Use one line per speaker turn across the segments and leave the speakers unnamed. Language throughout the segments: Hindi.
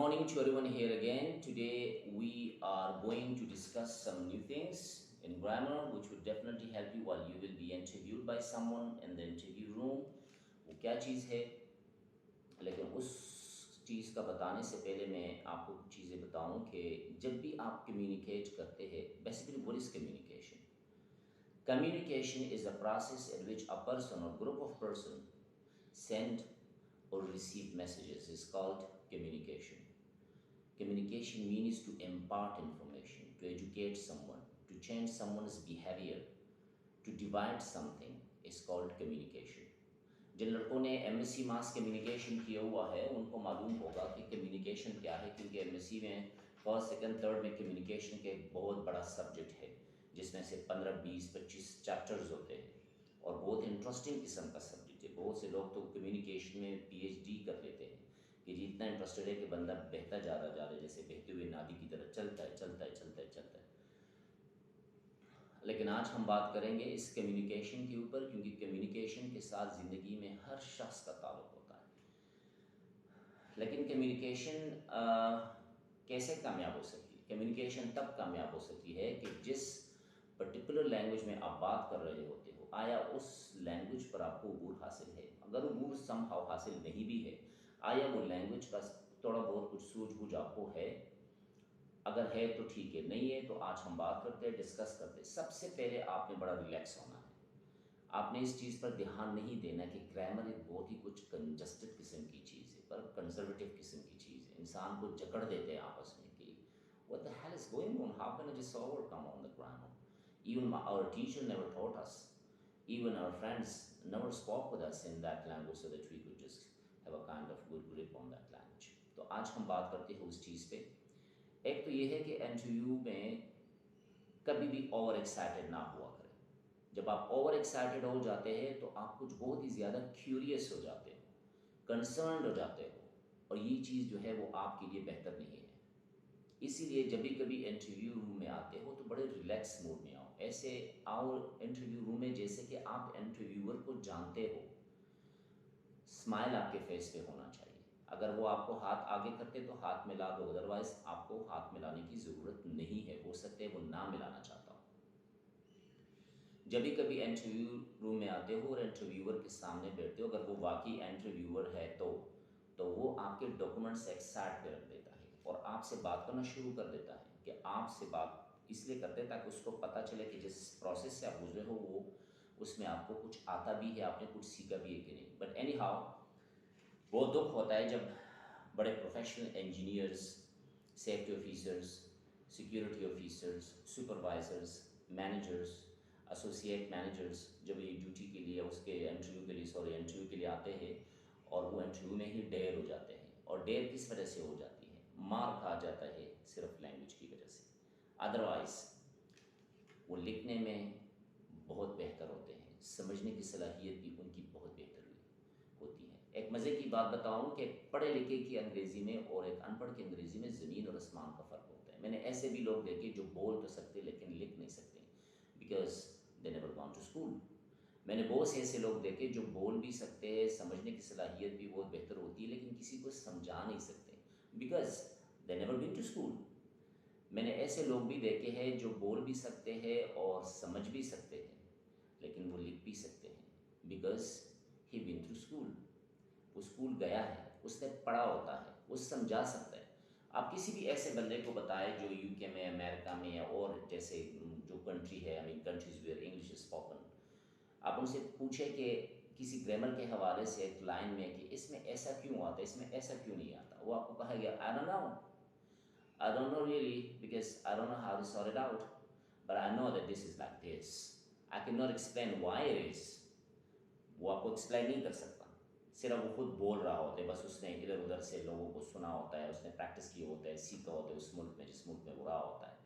morning to everyone here again. Today we are going to discuss some new things in grammar which would definitely help you while you will be interviewed by someone in the interview room. वो क्या चीज़ है, लेकिन उस चीज़ का बताने से पहले मैं आपको कुछ चीज़ें बताऊं कि जब भी आप कम्युनिकेट करते हैं, basically what is communication? Communication is a process in which a person or group of person send or receive messages. Is called communication. Communication means to impart information, to educate someone, to change someone's behavior, to divide something is called communication. जिन लड़कों ने एमएससी मास कम्युनिकेशन किया हुआ है उनको मालूम होगा कि कम्युनिकेशन क्या है, क्योंकि एमएससी में फर्स्ट सेकंड थर्ड में कम्युनिकेशन के एक बहुत बड़ा सब्जेक्ट है जिसमें से 15, 20, 25 चैप्टर्स होते हैं और बहुत इंटरेस्टिंग किस्म का सब्जेक्ट है। बहुत से लोग तो कम्युनिकेशन में पीएचडी कर लेते हैं कि जी इतना इंटरेस्टेड है कि बंदा बहता जा रहा है, जैसे बहते हुए नादी की तरह चलता है। लेकिन आज हम बात करेंगे इस कम्युनिकेशन के ऊपर, क्योंकि कम्युनिकेशन के साथ ज़िंदगी में हर शख्स का ताल्लुक़ होता है। लेकिन कम्युनिकेशन कैसे कामयाब हो सकती है? कम्युनिकेशन तब कामयाब हो सकती है कि जिस पर्टिकुलर लैंग्वेज में आप बात कर रहे होते हो, आया उस लैंग्वेज पर आपको अबूर हासिल है। अगर अबूर समहाउ हासिल नहीं भी है, आया वो लैंग्वेज का थोड़ा बहुत कुछ सूझबूझ आपको है। अगर है तो ठीक है, नहीं है तो आज हम बात करते हैं, डिस्कस करते हैं। सबसे पहले आपने बड़ा रिलैक्स होना है। आपने इस चीज़ पर ध्यान नहीं देना कि ग्रामर एक बहुत ही कुछ कंजस्टेड किस्म की चीज़ है, पर कंजर्वेटिव किस्म की चीज़ है। इंसान को जकड़ देते हैं आपस में कि what the hell is going on? How can I just overcome on the grammar? Even our teacher never taught us. Even our friends never spoke with us in that language so that we could just have a kind of good grip on that language. तो आज हम बात करते हैं उस चीज़ पे। एक तो ये है कि इंटरव्यू में कभी भी ओवर एक्साइटेड ना हुआ करें। जब आप ओवर एक्साइटेड हो जाते हैं तो आप कुछ बहुत ही ज़्यादा क्यूरियस हो जाते हो, कंसर्न्ड हो जाते हो, और ये चीज़ जो है वो आपके लिए बेहतर नहीं है। इसीलिए जब भी कभी इंटरव्यू रूम में आते हो तो बड़े रिलैक्स मूड में आओ। ऐसे आओ इंटरव्यू रूम में जैसे कि आप इंटरव्यूअर को जानते हो। स्माइल आपके फेस पे होना चाहिए। अगर वो आपको हाथ आगे करते तो हाथ मिला दो, अदरवाइज आपको हाथ मिलाने की ज़रूरत नहीं है। हो सकते हैं वो ना मिलाना चाहता हो। जब भी कभी इंटरव्यू रूम में आते हो और इंटरव्यूअर के सामने बैठते हो, अगर वो वाकई इंटरव्यूअर है तो वो आपके डॉक्यूमेंट्स एक साइड पे रख देता है और आपसे बात करना शुरू कर देता है। कि आपसे बात इसलिए करते हैं ताकि उसको पता चले कि जिस प्रोसेस से आप गुजरे हो वो उसमें आपको कुछ आता भी है, आपने कुछ सीखा भी है कि नहीं। बट एनी हाउ, बहुत दुख होता है जब बड़े professional engineers, safety officers, security officers, supervisors, managers, associate managers जब ये ड्यूटी के लिए इंटरव्यू के लिए आते हैं और वो इंटरव्यू में ही डेयर हो जाते हैं। और डेयर किस वजह से हो जाती है? मार खा जाता है सिर्फ लैंग्वेज की वजह से। अदरवाइज वो लिखने में बहुत बेहतर होते हैं, समझने की सलाहियत भी उनकी बहुत बेहतर होती है। एक मज़े की बात बताऊं कि पढ़े लिखे की अंग्रेज़ी में और एक अनपढ़ की अंग्रेज़ी में ज़मीन और आसमान का फ़र्क होता है। मैंने ऐसे भी लोग देखे जो बोल तो सकते लेकिन लिख नहीं सकते, because they never gone to school. मैंने बहुत से ऐसे लोग देखे जो बोल भी सकते हैं, समझने की सलाहियत भी बहुत बेहतर होती है, लेकिन किसी को समझा नहीं सकते, because they never been to school. मैंने ऐसे लोग भी देखे हैं जो बोल भी सकते हैं और समझ भी सकते हैं, लेकिन वो लिख भी सकते हैं, because he been through school. वो स्कूल गया है, उसने पढ़ा होता है, वो समझा सकता है। आप किसी भी ऐसे बंदे को बताएं जो यूके में, अमेरिका में या और जैसे जो कंट्री है, I mean countries where English is spoken, आप उनसे पूछें कि किसी ग्रामर के हवाले से एक लाइन में कि इसमें ऐसा क्यों आता है, इसमें ऐसा क्यों नहीं आता, वो आपको कहेगा I don't know really, because I don't know how to sort it out, but I know that this is like this, I can not explain why it is. वो आपको एक्सप्लेन नहीं कर सकता, सिर्फ वो खुद बोल रहा होता है, बस उसने इधर उधर से लोगों को सुना होता है, उसने प्रैक्टिस की होता है, सीखा होता है उस मुल्क में जिस मुल्क में वो रहा होता है,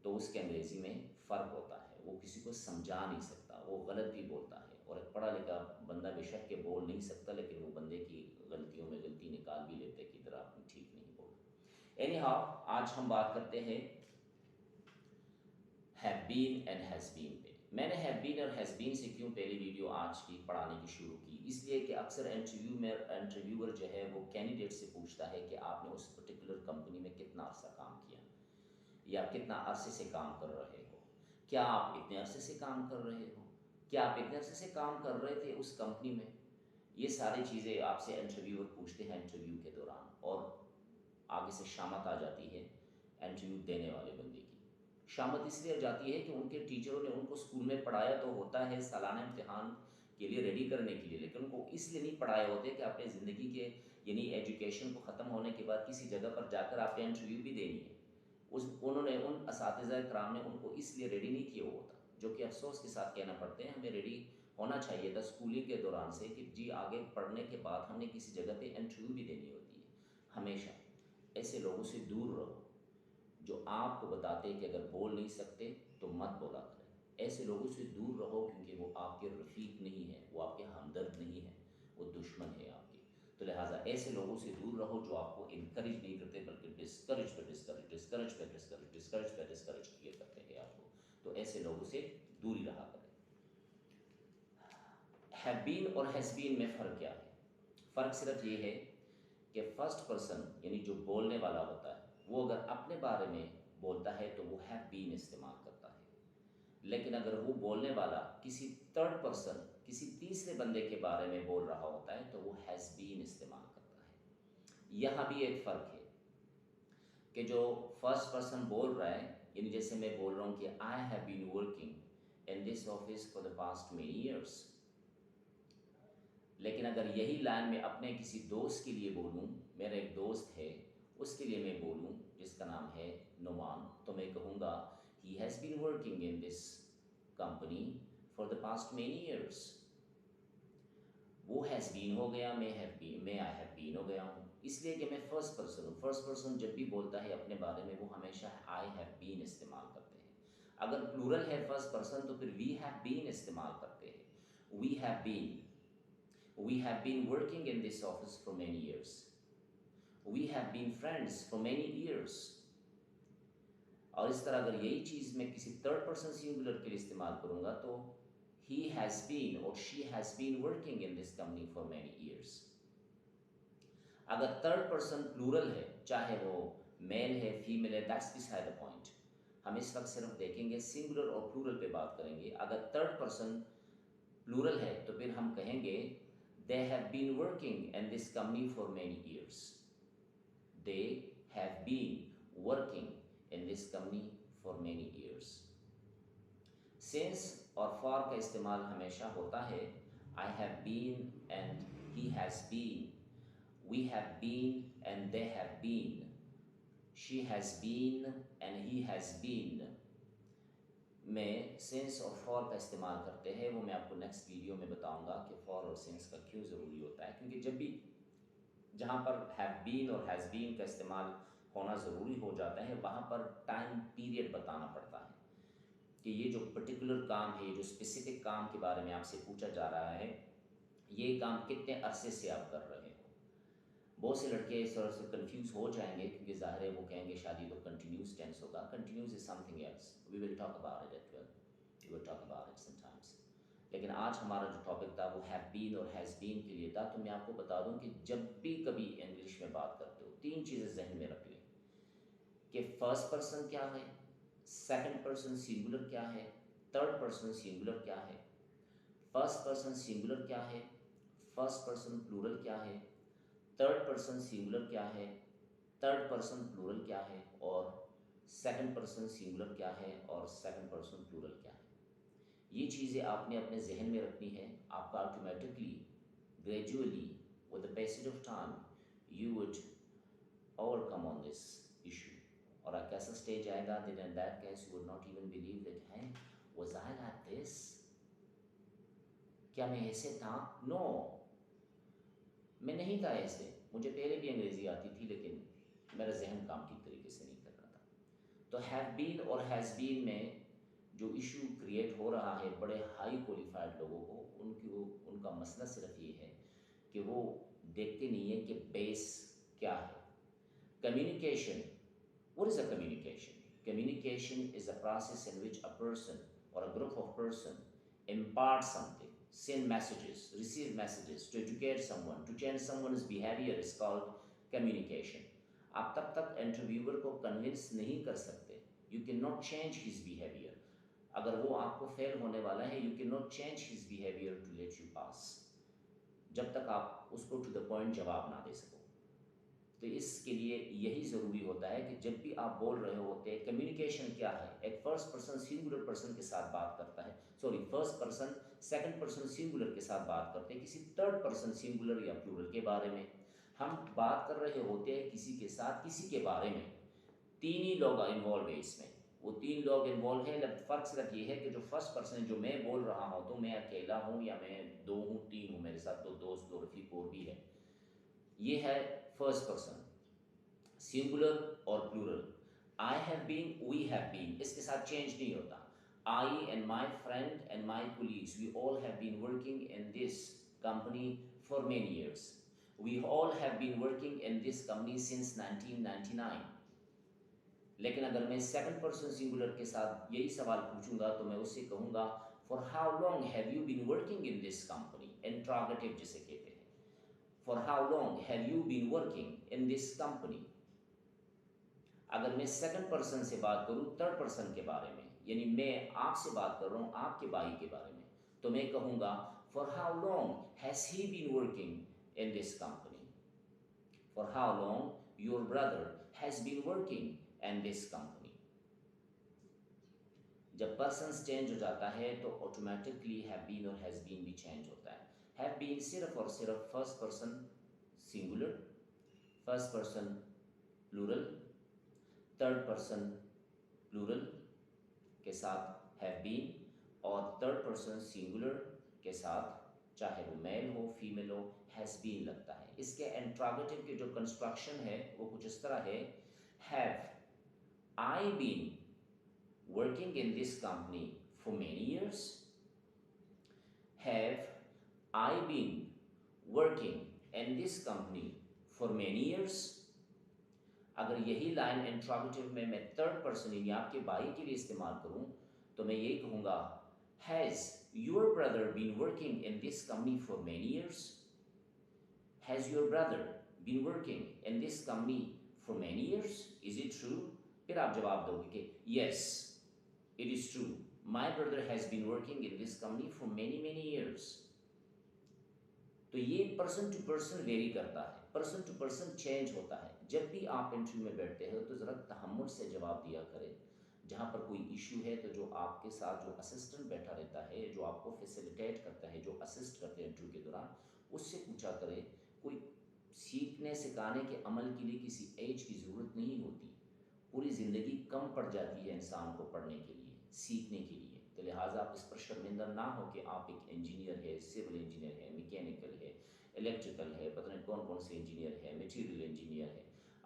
तो उसके अंग्रेज़ी में फ़र्क होता है। वो किसी को समझा नहीं सकता, वो गलत भी बोलता है। और एक पढ़ा लिखा बंदा बेशक के बोल नहीं सकता, लेकिन वो बंदे की गलतियों में गलती निकाल भी लेते कि इधर आपने ठीक नहीं बोला। एनी हाउ, आज हम बात करते हैं have been and has been पे। मैंने हैव बीन और हैज़ बीन से क्यों पहली वीडियो आज की पढ़ाने की शुरू की, इसलिए कि अक्सर इंटरव्यू में इंटरव्यूअर जो है वो कैंडिडेट से पूछता है कि आपने उस पर्टिकुलर या आप कितना अरसे से काम कर रहे हो, क्या आप इतने अरसे से काम कर रहे हो, क्या आप इतने अरसे से काम कर रहे थे उस कंपनी में। ये सारी चीज़ें आपसे इंटरव्यूअर पूछते हैं इंटरव्यू के दौरान, और आगे से शामत आ जाती है इंटरव्यू देने वाले बंदे की। शामत इसलिए आ जाती है कि उनके टीचरों ने उनको स्कूल में पढ़ाया तो होता है सालाना इम्तिहान के लिए रेडी करने के लिए, लेकिन उनको इसलिए नहीं पढ़ाए होते कि अपने ज़िंदगी के यानी एजुकेशन को ख़त्म होने के बाद किसी जगह पर जाकर आपने इंटरव्यू भी देनी है। उन्होंने उन असातिज़ा कराम ने उनको इसलिए रेडी नहीं किया होता, जो कि अफसोस के साथ कहना पड़ते हैं। हमें रेडी होना चाहिए था स्कूलिंग के दौरान से कि जी आगे पढ़ने के बाद हमने किसी जगह पे इंटरव्यू भी देनी होती है। हमेशा ऐसे लोगों से दूर रहो जो आपको बताते हैं कि अगर बोल नहीं सकते तो मत बोला करें। ऐसे लोगों से दूर रहो, क्योंकि वो आपके रफ़ीक नहीं है, वो आपके हमदर्द नहीं है, वो दुश्मन है आपके। तो लिहाजा ऐसे लोगों से दूर रहो जो आपको इनकरेज नहीं करते, बल्कि डिस्करेज पे डिस्करेज डिस्करेज पे डिस्करेज डिस्करेज पे डिस्करेज किए करते हैं आपको। तो ऐसे लोगों से दूरी रहा करें। हैव बीन और हैज़ बीन में फ़र्क क्या है? फ़र्क सिर्फ ये है कि फर्स्ट पर्सन यानी जो बोलने वाला होता है, वो अगर अपने बारे में बोलता है तो वो हैव बीन इस्तेमाल करता है, लेकिन अगर वो बोलने वाला किसी थर्ड पर्सन, किसी तीसरे बंदे के बारे में बोल रहा होता है तो वो हैज़ बीन इस्तेमाल करता है। यहाँ भी एक फ़र्क है कि जो फर्स्ट पर्सन बोल रहा है, यानी जैसे मैं बोल रहा हूँ कि I have been working in this office for the past many years, लेकिन अगर यही लाइन मैं अपने किसी दोस्त के लिए बोलूँ, मेरा एक दोस्त है उसके लिए मैं बोलूँ जिसका नाम है नुमान, तो मैं कहूँगा he has been working in this company for the past many years. वो हैज़ बीन हो गया, मैं आई हैव बीन हो गया हूँ, इसलिए कि मैं फर्स्ट पर्सन हूँ। फर्स्ट पर्सन जब भी बोलता है अपने बारे में वो हमेशा आई हैव बीन इस्तेमाल करते हैं। अगर प्लूरल है फर्स्ट पर्सन तो फिर वी हैव बीन इस्तेमाल करते हैं। We have been working in this office for many years. We have been friends for many years. और इस तरह अगर यही चीज़ मैं किसी थर्ड पर्सन सिंगुलर के लिए इस्तेमाल करूँगा तो he has been or she has been working in this company for many years. अगर थर्ड पर्सन प्लूरल है, चाहे वो मेल है फीमेल है, दैट्स बिसाइड द पॉइंट। हम इस वक्त सिर्फ देखेंगे सिंगुलर और प्लूरल पे बात करेंगे। अगर थर्ड पर्सन प्लूरल है तो फिर हम कहेंगे they have been working in this company for many years. They have been working in this company for many years. Since और for का इस्तेमाल हमेशा होता है I have been and he has been, we have been and they have been, she has been and he has been में सिंस और फॉर का इस्तेमाल करते हैं। वो मैं आपको नेक्स्ट वीडियो में बताऊंगा कि फॉर और सिंस का क्यों ज़रूरी होता है, क्योंकि जब भी जहाँ पर हैव बीन और हैज़ बीन का इस्तेमाल होना ज़रूरी हो जाता है वहाँ पर टाइम पीरियड बताना पड़ता है कि ये जो पर्टिकुलर काम है, जो स्पेसिफिक काम के बारे में आपसे पूछा जा रहा है, ये काम कितने अरसे से आप कर रहे हो। बहुत से लड़के इस तरह से कंफ्यूज हो जाएंगे क्योंकि ज़ाहिर है वो कहेंगे शादी तो कंटिन्यूस टेंस होगा। Continuous is something else, we will talk about it at 12, we will talk about it sometimes. लेकिन आज हमारा जो टॉपिक था वो हैव बीन और हैज़ बीन के लिए था। तो मैं आपको बता दूं कि जब भी कभी इंग्लिश में बात करते हो तीन चीज़ें जहन में रख लें कि फर्स्ट पर्सन क्या है, सेकंड पर्सन सिंगुलर क्या है, थर्ड पर्सन सिंगुलर क्या है। फर्स्ट पर्सन सिंगुलर क्या है, फर्स्ट पर्सन प्लूरल क्या है, थर्ड पर्सन सिंगुलर क्या है, थर्ड पर्सन प्लूरल क्या है, और सेकंड पर्सन सिंगुलर क्या है और सेकंड पर्सन प्लूरल क्या है। ये चीज़ें आपने अपने जहन में रखनी है। आपका automatically gradually with the passage of time you would overcome on this issue. और एक ऐसा स्टेज आएगा that in that case you would not even believe that है वाज आई लाइक दिस, क्या मैं ऐसे था? नो, मैं नहीं था ऐसे। मुझे पहले भी अंग्रेज़ी आती थी लेकिन मेरा जहन काम ठीक तरीके से नहीं कर रहा था। तो हैव बीन और हैज़ बीन में जो इशू क्रिएट हो रहा है बड़े हाई क्वालिफाइड लोगों को, उनका मसला सिर्फ ये है कि वो देखते नहीं है कि बेस क्या है। Communication, what is a communication? Communication is a process in which a person or a group of person impart something, send messages, receive messages, to educate someone, to change someone's behavior is called communication. आप तब तक इंटरव्यूअर को कन्विंस नहीं कर सकते, you can not change his behaviour. अगर वो आपको फेल होने वाला है, you can not change his behaviour to let you pass, जब तक आप उसको टू द पॉइंट जवाब ना दे सको। तो इसके लिए यही ज़रूरी होता है कि जब भी आप बोल रहे होते हैं, कम्युनिकेशन क्या है, एक फर्स्ट पर्सन सिंगुलर पर्सन के साथ बात करता है, sorry first person second person singular के साथ बात करते हैं किसी थर्ड पर्सन सिंगुलर या प्लूरल के बारे में। हम बात कर रहे होते हैं किसी के साथ किसी के बारे में, तीन ही लोग इन्वॉल्व है इसमें, वो तीन लोग इन्वॉल्व है। फ़र्क सिर्फ ये है कि जो फर्स्ट पर्सन है, जो मैं बोल रहा हूँ, तो मैं अकेला हूँ या मैं दो हूँ, तीन हूँ, मेरे साथ दो दोस्त दो रफीक और भी है, ये है फर्स्ट पर्सन सिंगुलर और plural. I have been, we have been, इसके साथ चेंज नहीं होता। I and my friend and my colleagues, we all have been working in this company for many years, we all have been working in this company since 1999। लेकिन अगर मैं सेकंड पर्सन सिंगुलर के साथ यही सवाल पूछूंगा तो मैं उससे कहूंगा for how long have you been working in this company, interrogative जिसे कहते हैं, for how long have you been working in this company. अगर मैं सेकंड पर्सन से बात करूं थर्ड पर्सन के बारे में, यानी मैं आपसे बात कर रहा हूं आपके भाई के बारे में, तो मैं कहूंगा for how long has he been working in this company, for how long your brother has been working in this company. जब पर्सन चेंज हो जाता है तो ऑटोमेटिकली हैव बीन और हैज बीन भी चेंज होता है। हैव बीन सिर्फ और सिर्फ first person singular, first person plural, third person plural के साथ हैव बीन, और थर्ड पर्सन सिंगुलर के साथ चाहे वो मेल हो फीमेल हो हैज़ बीन लगता है। इसके इंट्रोगेटिव के जो कंस्ट्रक्शन है वो कुछ इस तरह है, have I been working in this company for many years, have I been working in this company for many years। अगर यही लाइन इंट्रोगेटिव में मैं थर्ड पर्सन यानी आपके भाई के लिए इस्तेमाल करूं तो मैं यही कहूंगा has your brother been working in this company for many years, has your brother been working in this company for many years, is it true. फिर आप जवाब दोगे कि yes it is true, my brother has been working in this company for many years। तो ये पर्सन टू पर्सन वेरी करता है, पर्सन टू पर्सन चेंज होता है। जब भी आप इंटरव्यू में बैठते हो तो ज़रा तहम्मुल से जवाब दिया करें। जहाँ पर कोई इशू है तो जो आपके साथ जो असिस्टेंट बैठा रहता है, जो आपको फैसिलिटेट करता है, जो असिस्ट करते हैं इंटरव्यू के दौरान, उससे पूछा करें। कोई सीखने सिखाने के अमल के लिए किसी एज की ज़रूरत नहीं होती, पूरी ज़िंदगी कम पड़ जाती है इंसान को पढ़ने के लिए, सीखने के लिए। तो लिहाजा आप इस पर शर्मिंदा ना हो कि आप एक इंजीनियर है, सिविल इंजीनियर है, मैकेनिकल है, इलेक्ट्रिकल है, पता नहीं कौन कौन से इंजीनियर है, मटीरियल इंजीनियर है।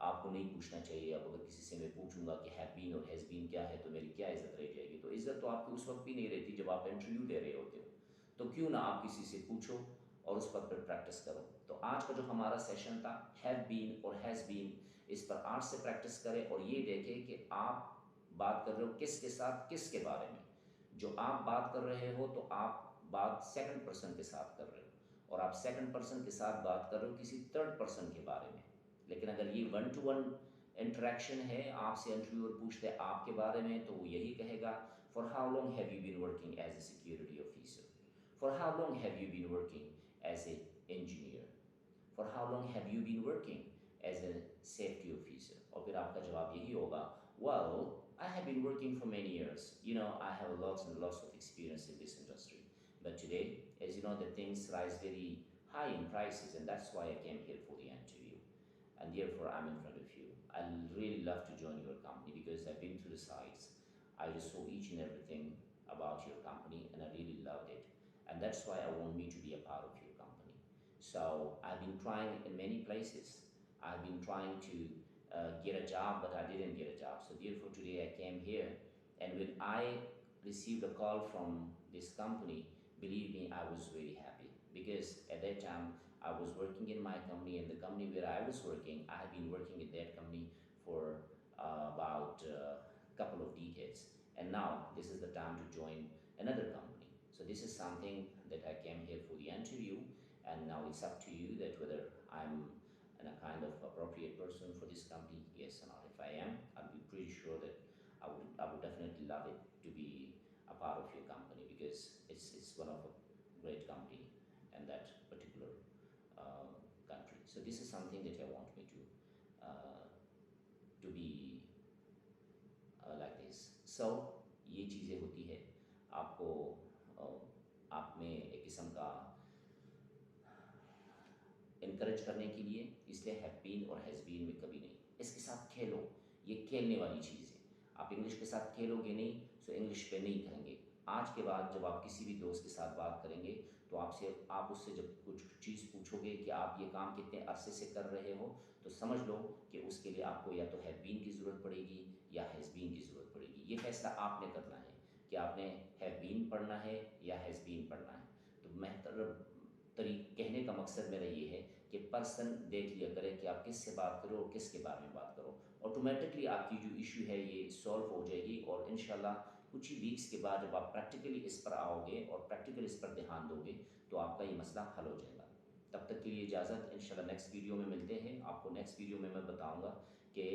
आपको नहीं पूछना चाहिए। अब अगर किसी से मैं पूछूंगा कि हैव बीन और हैज़ बीन क्या है तो मेरी क्या इज़्ज़त रह जाएगी। तो इज़्ज़त तो आपकी उस वक्त भी नहीं रहती जब आप इंटरव्यू दे रहे होते हो। तो क्यों ना आप किसी से पूछो और उस पर प्रैक्टिस करो। तो आज का जो हमारा सेशन था हैव बीन और हैज़ बीन, इस पर आज से प्रैक्टिस करें और ये देखें कि आप बात कर रहे हो किसके साथ, किसके बारे में। जो आप बात कर रहे हो तो आप बात सेकंड पर्सन के साथ कर रहे हो और आप सेकंड पर्सन के साथ बात कर रहे हो किसी थर्ड पर्सन के बारे में। लेकिन अगर ये वन टू वन इंटरेक्शन है, आपसे इंटरव्यूअर पूछते हैं आपके बारे में, तो वो यही कहेगा for how long have you been working as a security officer, for how long have you been working as a engineer, for how long have you been working as a safety officer. और फिर आपका जवाब यही होगा well I have been working for many years, you know, I have lots and lots of experience in this industry, but today, as you know, the things rise very high in prices, and that's why I came here for the interview, and therefore I'm in front of you. I really love to join your company because I've been through the sites, I just saw each and everything about your company and I really loved it, and that's why I want me to be a part of your company. So I've been trying in many places, I've been trying to get a job, but I didn't get a job. So therefore today I came here, and when I received a call from this company, believe me, I was very happy because at that time I was working in my company, and the company where I was working, I have been working in that company for about a couple of decades, and now this is the time to join another company. So this is something that I came here for the interview, and now it's up to you that whether I'm and a kind of appropriate person for this company, yes or not. If I am, I'll be pretty sure that I great company and that particular country. So this is something that I want me to be like this. So ये चीज़ें होती है आपको आप में एक किस्म का इनकरेज करने के लिए, इसलिए हैव बीन और हैज़ बीन में कभी नहीं, इसके साथ खेलो, ये खेलने वाली चीज़ है। आप इंग्लिश के साथ खेलोगे नहीं तो इंग्लिश पे नहीं करेंगे। आज के बाद जब आप किसी भी दोस्त के साथ बात करेंगे तो आप उससे जब कुछ चीज़ पूछोगे कि आप ये काम कितने अरसे से कर रहे हो, तो समझ लो कि उसके लिए आपको या तो हैव बीन की ज़रूरत पड़ेगी या हैज़ बीन की ज़रूरत पड़ेगी। ये फैसला आपने करना है कि आपने हैव बीन पढ़ना है या हैज़ बीन पढ़ना है। तो कहने का मकसद मेरा ये है कि पर्सन देख लिया करें कि आप किससे बात करो और किसके बारे में बात करो। ऑटोमेटिकली आपकी जो इशू है ये सॉल्व हो जाएगी और इंशाल्लाह कुछ ही वीक्स के बाद जब आप प्रैक्टिकली इस पर आओगे और प्रैक्टिकली इस पर ध्यान दोगे तो आपका ये मसला हल हो जाएगा। तब तक के लिए इजाज़त, इंशाल्लाह नेक्स्ट वीडियो में मिलते हैं। आपको नेक्स्ट वीडियो में मैं बताऊँगा कि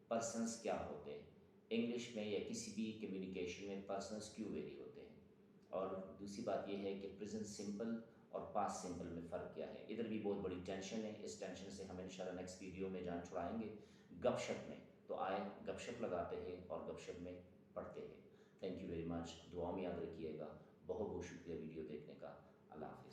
पर्सनस क्या होते हैं, इंग्लिश में या किसी भी कम्युनिकेशन में पर्सनस क्यों वेरी होते हैं, और दूसरी बात यह है कि प्रेजेंट सिंपल और पास्ट सिंपल में फ़र्क क्या है। इधर भी बहुत बड़ी टेंशन है, इस टेंशन से हम इंशाल्लाह नेक्स्ट वीडियो में जान छुड़ाएंगे गपशप में। तो आए गपशप लगाते हैं और गपशप में पढ़ते हैं। थैंक यू वेरी मच, दुआ में याद रखिएगा। बहुत बहुत शुक्रिया वीडियो देखने का। अल्लाह हाफ़िज़।